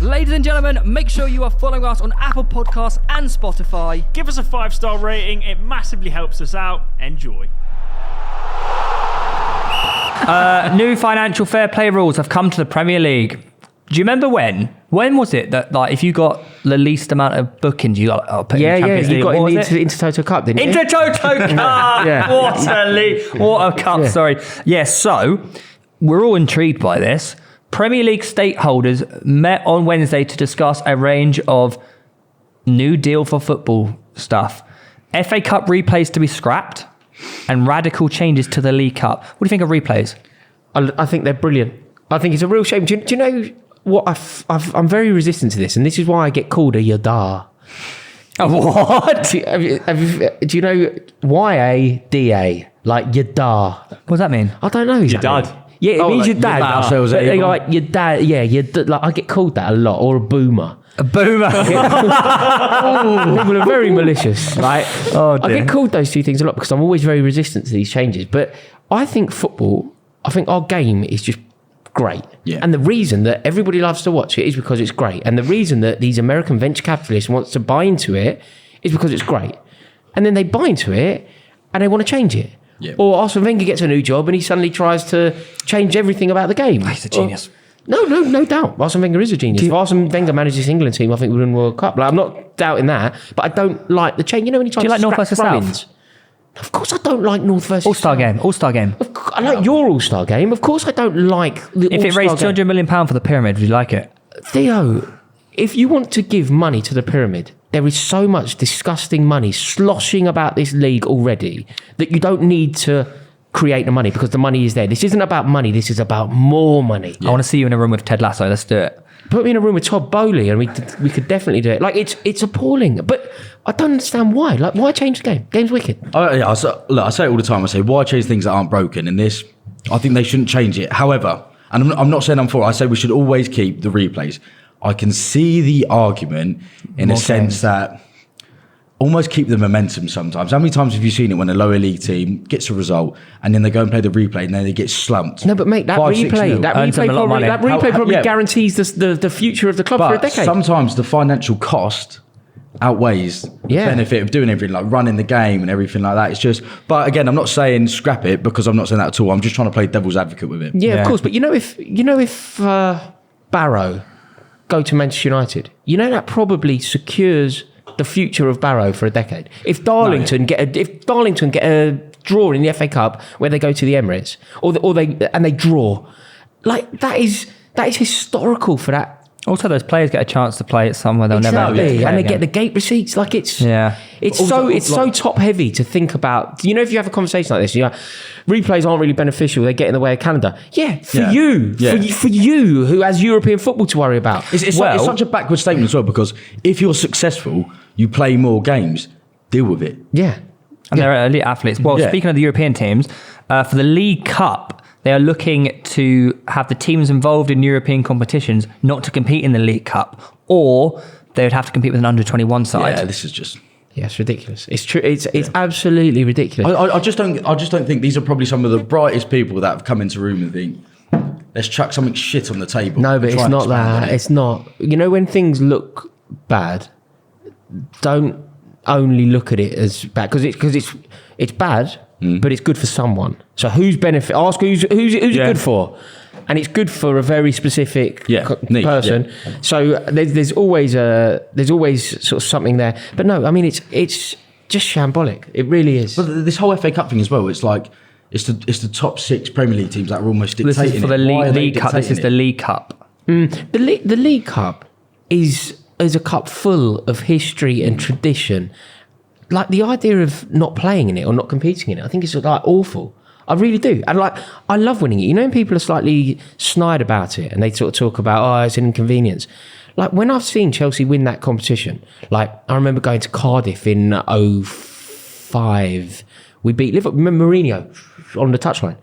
Ladies and gentlemen, make sure you are following us on Apple Podcasts and Spotify. Give us a 5-star rating. It massively helps us out. Enjoy. New financial fair play rules have come to the Premier League. Do you remember when? When was it that, like, if you got the least amount of bookings, you got put in Champions League? You got in the Intertoto Cup, didn't you? Intertoto Cup! What a league! What a cup, sorry. Yes, so we're all intrigued by this. Premier League stakeholders met on Wednesday to discuss a range of new deal for football stuff. FA Cup replays to be scrapped and radical changes to the League Cup. What do you think of replays? I think they're brilliant. I think it's a real shame. Do you know what? I'm very resistant to this, and this is why I get called a Yada. What? Do you know YADA? Like Yada. What does that mean? I don't know. Your dad. Yeah, it means your dad. Like your dad. Yeah, like I get called that a lot, or a boomer. A boomer. People are very malicious. Like, I get called those two things a lot because I'm always very resistant to these changes. But I think our game is just great. Yeah. And the reason that everybody loves to watch it is because it's great. And the reason that these American venture capitalists want to buy into it is because it's great. And then they buy into it and they want to change it. Yeah. Or Arsene Wenger gets a new job and he suddenly tries to change everything about the game. He's a genius. No doubt. Arsene Wenger is a genius. If Arsene Wenger manages this England team, I think we'll win the World Cup. Like, I'm not doubting that, but I don't like the change. You know when he tries to like North versus South? Of course I don't like North versus All-Star South. game. I like your All-Star game. Of course I don't like the If All-Star it raised £200 million for the pyramid, would you like it? Theo, if you want to give money to the pyramid, there is so much disgusting money sloshing about this league already that you don't need to create the money because the money is there. This isn't about money. This is about more money. I want to see you in a room with Ted Lasso. Let's do it. Put me in a room with Todd Bowley and we could definitely do it. Like, it's appalling. But I don't understand why. Like, why change the game? Game's wicked. I say it all the time. I say, why change things that aren't broken? And this, I think they shouldn't change it. However, and I'm not saying I'm for it, I say we should always keep the replays. I can see the argument in a sense that almost keep the momentum sometimes. How many times have you seen it when a lower league team gets a result and then they go and play the replay and then they get slumped? No, but mate, that replay probably guarantees the future of the club for a decade. Sometimes the financial cost outweighs the benefit of doing everything, like running the game and everything like that. It's just, but again, I'm not saying scrap it because I'm not saying that at all. I'm just trying to play devil's advocate with it. Yeah, of course. But if Barrow go to Manchester United, that probably secures the future of Barrow for a decade. If Darlington get a draw in the FA Cup where they go to the Emirates or they draw, like that is historical for that. Also, those players get a chance to play it somewhere they'll never and they again. get the gate receipts. Like it's so top heavy to think about. If you have a conversation like this, replays aren't really beneficial. They get in the way of calendar. For you who has European football to worry about. It's such a backward statement as well because if you're successful, you play more games. Deal with it. Yeah, and they're elite athletes. Well, speaking of the European teams, for the League Cup, they are looking to have the teams involved in European competitions not to compete in the League Cup, or they would have to compete with an under-21 side. Yeah, this is just... Yeah, it's ridiculous. It's true. It's absolutely ridiculous. I just don't think these are probably some of the brightest people that have come into the room and think, let's chuck something shit on the table. No, but it's not that. It's not. When things look bad, don't only look at it as bad because it's bad. But it's good for someone. So who's benefit? Ask who's it good for, and it's good for a very specific person. Yeah. So there's always sort of something there. But no, I mean it's just shambolic. It really is. But this whole FA Cup thing as well. It's like it's the top 6 Premier League teams that are almost dictating. This is for the League Cup. This is the League Cup. The League Cup is a cup full of history and tradition. Like the idea of not playing in it or not competing in it, I think it's like awful. I really do. And like, I love winning it. When people are slightly snide about it and they sort of talk about, it's an inconvenience. Like when I've seen Chelsea win that competition, like I remember going to Cardiff in 2005. We beat Liverpool. Remember Mourinho on the touchline?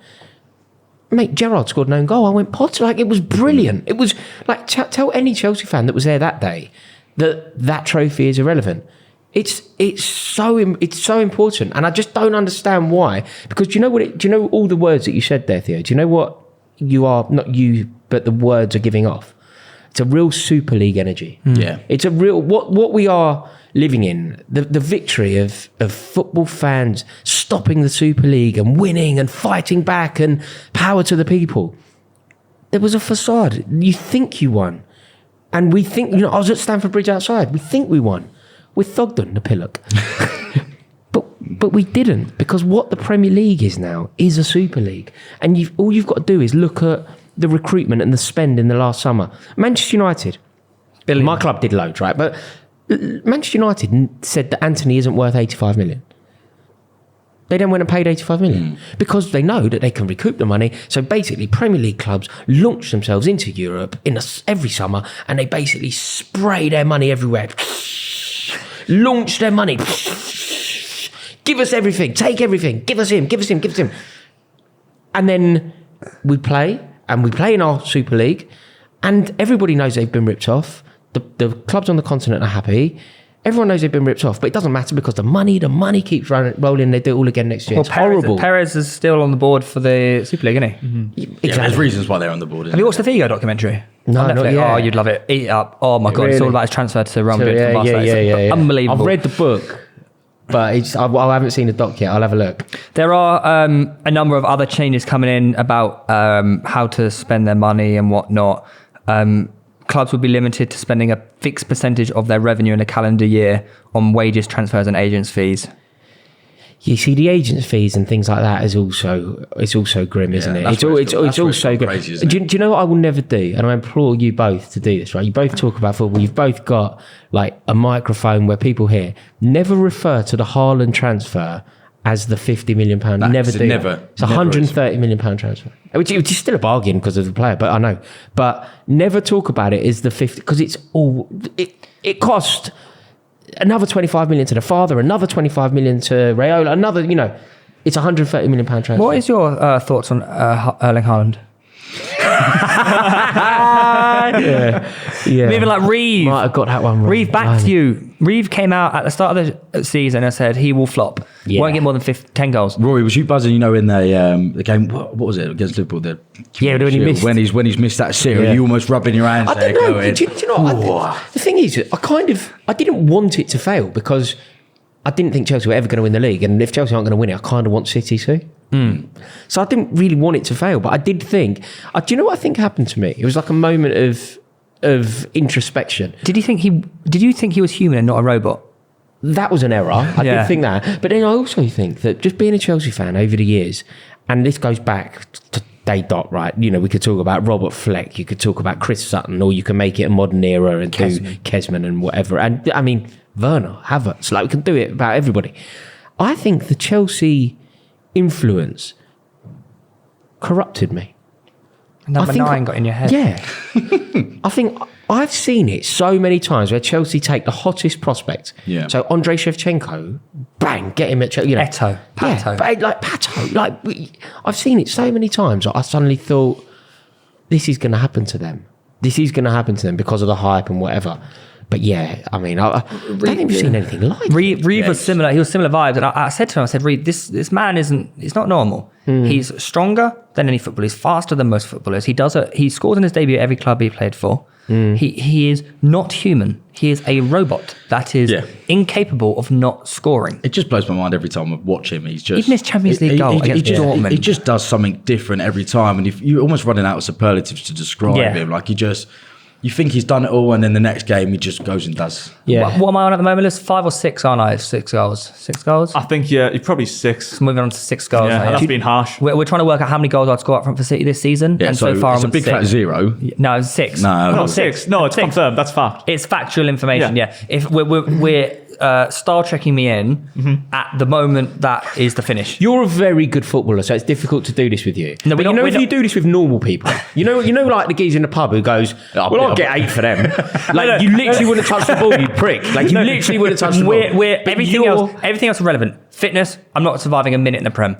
Mate, Gerrard scored an own goal. I went, Potter, like it was brilliant. It was like, tell any Chelsea fan that was there that day that trophy is irrelevant. It's so important, and I just don't understand why. Because do you know all the words that you said there, Theo? Do you know what you are, not you, but the words are giving off? It's a real Super League energy. Yeah. It's a real what we are living in. The victory of football fans stopping the Super League and winning and fighting back and power to the people. There was a facade. You think you won. And we think, I was at Stamford Bridge outside. We think we won. With Thogden, the pillock. But we didn't, because what the Premier League is now is a Super League. And all you've got to do is look at the recruitment and the spend in the last summer. Manchester United, my club did loads, right? But Manchester United said that Anthony isn't worth 85 million. They then went and paid 85 million because they know that they can recoup the money. So basically, Premier League clubs launch themselves into Europe every summer, and they basically spray their money everywhere. Launch their money. Give us everything. Take everything. Give us him. Give us him. Give us him. And then we play in our Super League, and everybody knows they've been ripped off. The clubs on the continent are happy. Everyone knows they've been ripped off, but it doesn't matter because the money keeps rolling. They do it all again next year. It's horrible. Perez is still on the board for the Super League, isn't he? Mm-hmm. Yeah, there's reasons why they're on the board. Have you watched the Theo documentary? No, on Netflix? not yet. Oh, you'd love it. Eat it up. Oh my God, Really? it's all about his transfer to Real Madrid from Barcelona. Yeah. Unbelievable. I've read the book, but I haven't seen the doc yet. I'll have a look. There are a number of other changes coming in about how to spend their money and whatnot. Clubs will be limited to spending a fixed percentage of their revenue in a calendar year on wages, transfers, and agents' fees. You see, the agents' fees and things like that is also grim, isn't it? It's also grim. Crazy, isn't do you know what I will never do? And I implore you both to do this, right? You both talk about football. You've both got like a microphone where people hear. Never refer to the Haaland transfer as the £50 million. Never do. It's a £130 million transfer, which is still a bargain because of the player. But I know. But never talk about it as the 50 because it's all it cost another 25 million to the father, another 25 million to Raiola, another. It's a £130 million transfer. What is your thoughts on Erling Haaland? Yeah. Even like Reeve. Might have got that one wrong. Reeve, back to you. Reeve came out at the start of the season and said he will flop. Yeah. Won't get more than 10 goals. Rory, was you buzzing? In the game, what was it against Liverpool? When he's missed that seal, you almost rubbing your hands. I don't know. Do you know what? The thing is, I didn't want it to fail because I didn't think Chelsea were ever going to win the league, and if Chelsea aren't going to win it, I kind of want City to. So I didn't really want it to fail, but I did think. Do you know what I think happened to me? It was like a moment of introspection. Did you think he was human and not a robot? That was an error. I did think that, but then I also think that just being a Chelsea fan over the years, and this goes back to day dot, right? We could talk about Robert Fleck, you could talk about Chris Sutton, or you can make it a modern era and do Kesman and whatever. And I mean, Werner, Havertz, we can do it about everybody. I think the Chelsea influence corrupted me. Number 9 got in your head. Yeah. I think I've seen it so many times where Chelsea take the hottest prospect. Yeah. So Andrei Shevchenko, bang, get him at Chelsea. Pato. Yeah, Pato. I've seen it so many times. I suddenly thought, this is going to happen to them. This is going to happen to them because of the hype and whatever. But yeah, I mean, I don't think we've seen anything like it. Reeve was similar. He was similar vibes. And I said to him, Reeve, this man he's not normal. He's stronger than any footballer. He's faster than most footballers. He scores in his debut at every club he played for. He is not human. He is a robot that is incapable of not scoring. It just blows my mind every time I watch him. He's just even his Champions League goal against Dortmund. He just does something different every time, and you're almost running out of superlatives to describe him. Like you think he's done it all, and then the next game he just goes and does. Yeah. What am I on at the moment? It's 5 or 6, aren't I? 6 goals. 6 goals? I think, you're probably 6. So moving on to 6 goals. Yeah, that's been harsh. We're trying to work out how many goals I'd score up front for City this season. Yeah, and so far it's I'm a big 6. fat 0. No, it's 6. No, Not 6. No, it's 6. confirmed. That's fact. It's factual information, yeah. If we're Star Trekking me in at the moment that is the finish. You're a very good footballer, so it's difficult to do this with you. No, if you do this with normal people, you know, like the geezer in the pub who goes, "Well, I'll get 8 for them." You literally wouldn't touch the ball, you prick. You literally wouldn't touch the ball. Everything else is relevant. Fitness, I'm not surviving a minute in the Prem.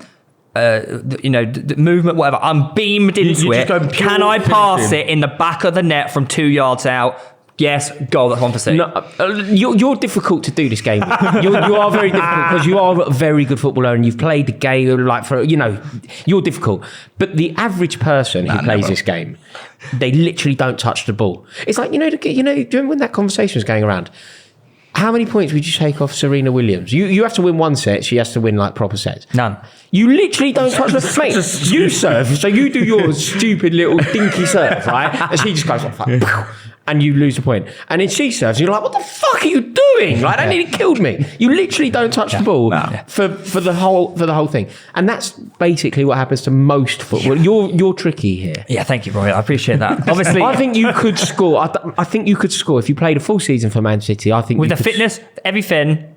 The movement, whatever. I'm beamed into it. Can I pass it in the back of the net from 2 yards out? Yes, goal. That's 1 for 6. No, you're difficult to do this game with. You are very difficult because you are a very good footballer and you've played the game like for you're difficult. But the average person who plays this game, they literally don't touch the ball. It's like do you remember when that conversation was going around? How many points would you take off Serena Williams? You have to win 1 set. She has to win like proper sets. None. You literally don't touch the mate. You serve, so you do your stupid little dinky serve, right? And she just goes like, and you lose a point. And then she serves, and you're like, what the fuck are you doing? Like, that nearly killed me. You literally don't touch the ball for the whole thing. And that's basically what happens to most football. You're tricky here. Yeah, thank you, Roy. I appreciate that. Obviously, I think you could score. I think you could score if you played a full season for Man City. I think with the fitness, everything.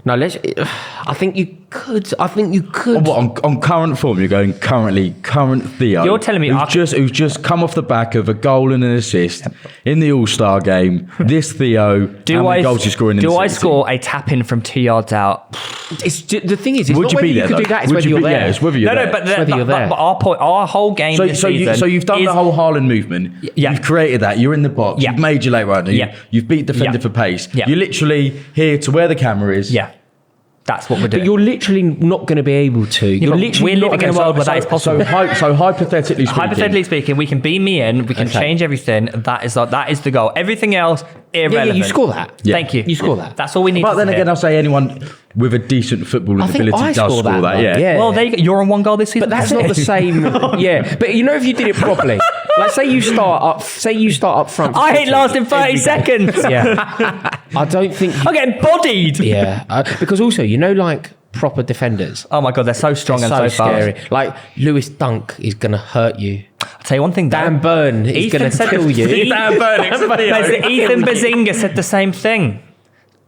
No, I think you could. What, on current form, you're going current Theo. You're telling me who's just come off the back of a goal and an assist in the All-Star game. This Theo, how many goals you scoring in the Do I City? score a tap-in from 2 yards out? The thing is, it's Would not you whether be you there, could though? do that, it's Would whether you you're be- there. yeah, it's whether you're there. But our point, our whole game this season So you've done is, the whole Haaland movement. Yeah. You've created that. You're in the box. Yeah. You've made your late runner. Yeah. You've beat defender Yeah. for pace. Yeah. You're literally here to where the camera is. Yeah. That's what we're doing. But you're literally not going to be able to. You're but literally we're not living in a gonna- world where that is possible. So hypothetically speaking, Hypothetically speaking, we can beam me in, we can Okay. change everything. That is the goal. Everything else, irrelevant. you score that. Yeah. Thank you. You score that. That's all we need. But to then hear. again, I'll say anyone with a decent footballing I think ability I does score score that, that. like, Yeah. Well, there you go. You're on 1 goal this season. But that's not the same. Yeah, but if you did it properly, like say you start up front. I ain't lasting 30 every day. seconds. Yeah, I don't think. I'm getting bodied. Yeah, because also like proper defenders. Oh my god, they're so strong and So so fast. scary. Like Lewis Dunk is gonna hurt you. I'll tell you one thing. Dan Burn is Ethan gonna said kill this- you. Ethan Bazinga said the same thing.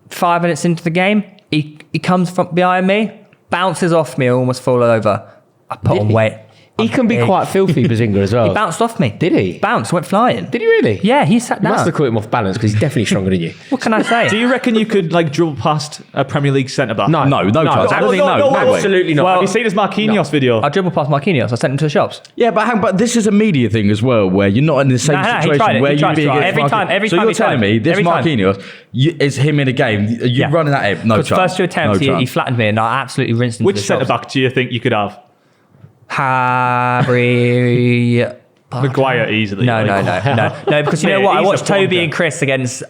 5 minutes into the game, he comes from behind me, bounces off me, almost fall over. I put Did on he? weight. He can be quite filthy, Bazinga, as well. He bounced off me. Did he? Bounced, went flying. Did he really? Yeah, he sat You down. must have caught him off balance because he's definitely stronger than you. What can I say? Do you reckon you could dribble past a Premier League centre back? No chance. I don't think no, absolutely not. Have you seen his Marquinhos video? I dribbled past Marquinhos. I sent him to the shops. Yeah, but this is a media thing as well, where you're not in the same No, he tried situation it. where He you'd tried be it. against Every time- every So time you're he telling tried. me this Every time. Marquinhos is him in a game? You're Yeah. running at him? No chance. First 2 attempts, No he chance. flattened me, and I absolutely rinsed him. Which to the centre shops. back do you think you could have? Harry. Maguire easily. No, because you know what? I He's watched a Toby plonker. and Chris against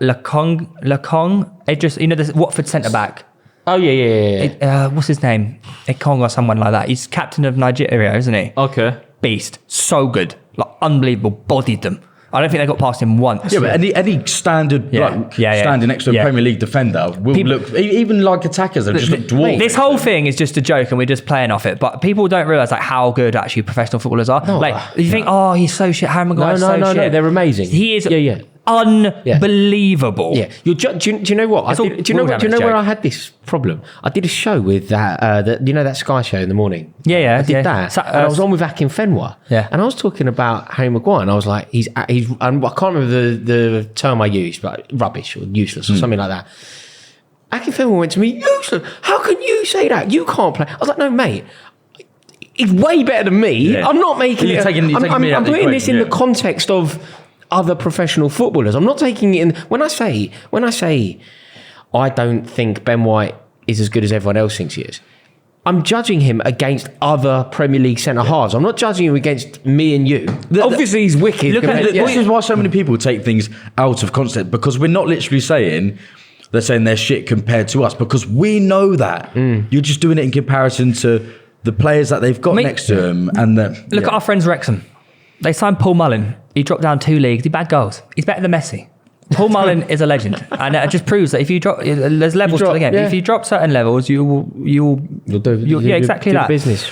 Lekong. It just, the Watford centre back. Oh yeah. What's his name? Ekong or someone like that. He's captain of Nigeria, isn't he? Okay. Beast. So good. Like, unbelievable. Bodied them. I don't think they got past him once. Yeah, but any standard bloke standing next to a Premier League defender will look, even like attackers, have just look dwarfed. This whole thing is just a joke and we're just playing off it. But people don't realise how good actually professional footballers are. No, you think, he's so shit. Harry Maguire's so No, shit. they're amazing. He is Yeah. unbelievable. Yeah, do you know what? It's all Do you know Will where Damage joke. I had this problem? I did a show with that that Sky show in the morning. Yeah, I did that. And I was on with Akin Fenwa. Yeah. And I was talking about Harry Maguire, and I was like, he's I can't remember the term I used, but rubbish or useless or something like that. Akin Fenwa went to me, useless. How can you say that? You can't play. I was like, no, mate. He's way better than me. Yeah. I'm not making You're it. taking me out I'm of the putting this in equation, the context of other professional footballers. I'm not taking it in. When I say I don't think Ben White is as good as everyone else thinks he is, I'm judging him against other Premier League centre halves. I'm not judging him against me and you. Obviously, he's wicked. This is why so many people take things out of context, because we're not literally saying they're shit compared to us, because we know that. You're just doing it in comparison to the players that they've got next to them. And Look at our friends Wrexham. They signed Paul Mullen. He dropped down 2 leagues. He bad goals. He's better than Messi. Paul Mullen is a legend, and it just proves that if you drop, there's levels to the game. Yeah. If you drop certain levels, you'll do exactly that. business.